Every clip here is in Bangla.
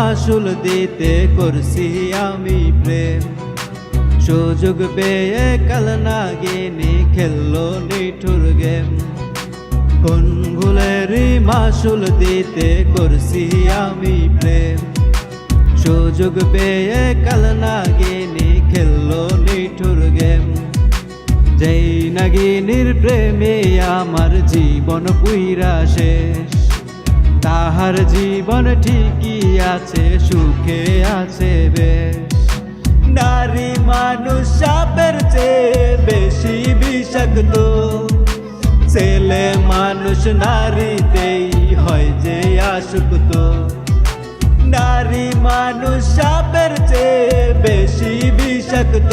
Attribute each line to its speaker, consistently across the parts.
Speaker 1: মাসুল দিতে করছি আমি প্রেম। সুযোগ পেয়ে কাল নাগিনী খেললো নিঠুর গেম। কোন ভুলেরই মাসুল দিতে করছি আমি প্রেম। সুযোগ পেয়ে কাল নাগিনী খেললো নিঠুর গেম। যেই নাগিনীর প্রেমে আমার জীবন পুইরা শেষ, তাহার জীবন ঠিকই আছে, সুখে আছে বেশ। নারী মানুষ সাপের চেয়ে বেশি বিষাক্ত, ছেলে মানুষ নারীতেই হয় যে আসক্ত। নারী মানুষ সাপের চেয়ে বেশি বিষাক্ত,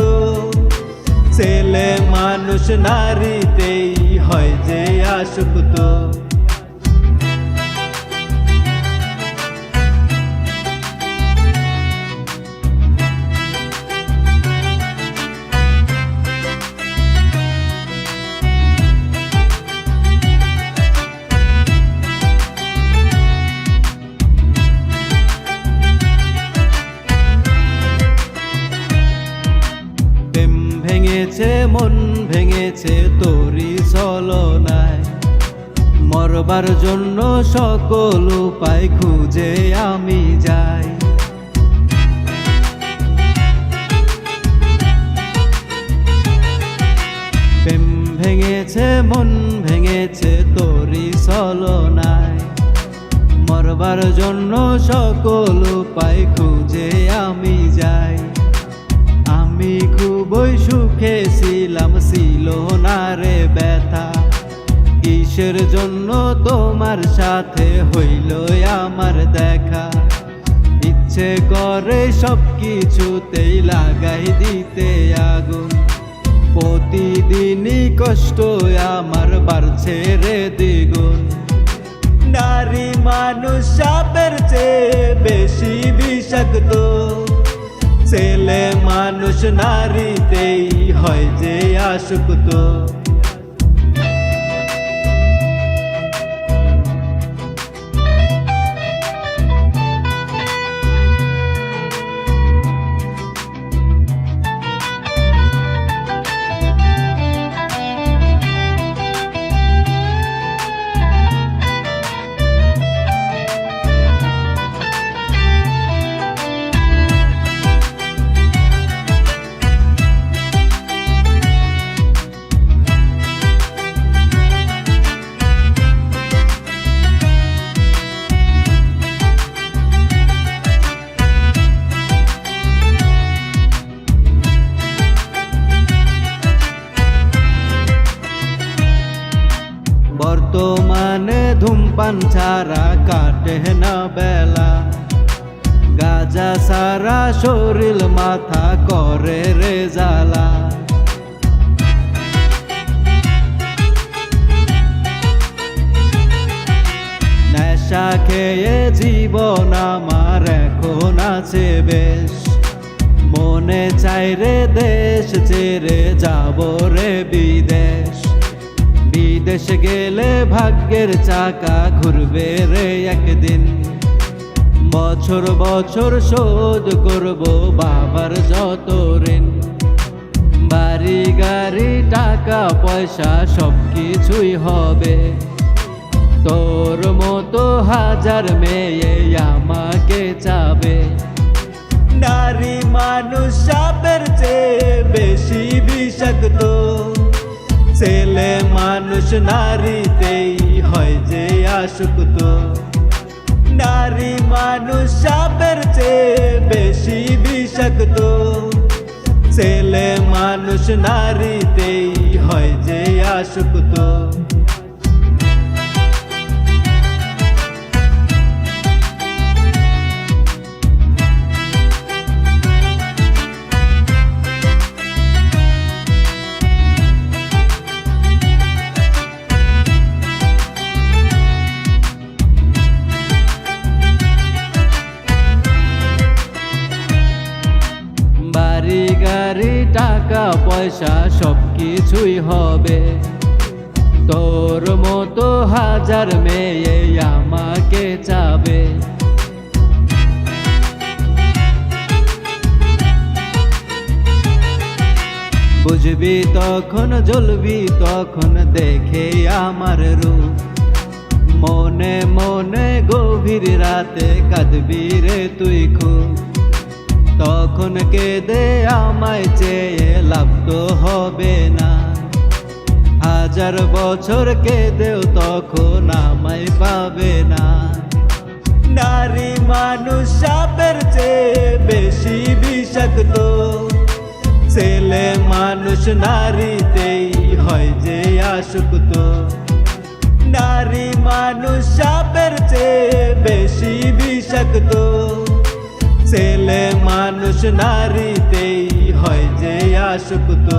Speaker 1: ছেলে মানুষ নারীতেই হয় যে আসক্ত। মন ভেঙেছে তোরি ছলনায়, মরবার জন্য সকল উপায় খুঁজে আমি যাই। প্রেম ভেঙেছে মন ভেঙেছে তোরি ছলনায়, মরবার জন্য সকল উপায় খুঁজে আমি যাই। আমি খুবই সুখে ছিলাম, ছিল না রে ব্যথা। কিসের জন্য তোমার সাথে হইল আমার দেখা? ইচ্ছে করে সব কিছুতেই লাগাই দিতে আগুন। প্রতিদিনই কষ্ট আমার বাড়ছে রে দ্বিগুণ। নারী মানুষ সাপের চেয়ে বেশি বিষাক্ত, ছেলে মানুষ নারীতেই হয় যে আসক্ত। বর্তমানে ধূমপান ছাড়া কাটে না বেলা, গাঁজা সারা শরীর মাথা করে রে জ্বালা। নেশা খেয়ে জীবন আমার এখন আছে বেশ, মনে চাই রে দেশ ছেড়ে যাব রে বিদেশ। বিদেশ গেলে ভাগ্যের চাকা ঘুরবে রে একদিন, বছর বছর শোধ করব বাবার যত ঋণ। বাড়ি গাড়ি টাকা পয়সা সব কিছুই হবে, তোর মতো হাজার মেয়ে আমাকে চাবে। নারী মানুষ সাপের চেয়ে বেশি বিষাক্ত, ছেলে মানুষ নারীতেই হয় যে আসক্ত। নারী মানুষ সাপের চেয়ে বেশি বিষাক্ত, ছেলে মানুষ নারীতেই হয় যে আসক্ত। বাড়ি গাড়ি টাকা পয়সা সব কিছুই হবে, তোর মতো হাজার মেয়ে আমাকে চাবে। বুঝবি তখন জ্বলবি তখন দেখে আমার রূপ, মনে মনে গভীর রাতে কাঁদবি রে তুই খুব। তখন কেঁদে আমায় চেয়ে লাভ তো হবে না, হাজার বছর কেঁদেও তখন আমায় পাবে না। নারী মানুষ সাপের চেয়ে বেশি বিষাক্ত, ছেলে মানুষ নারীতেই হয় যে আসক্ত। নারী মানুষ সাপের চেয়ে বেশি বিষাক্ত, ছেলে মানুষ নারীতেই হয় যে আসক্ত।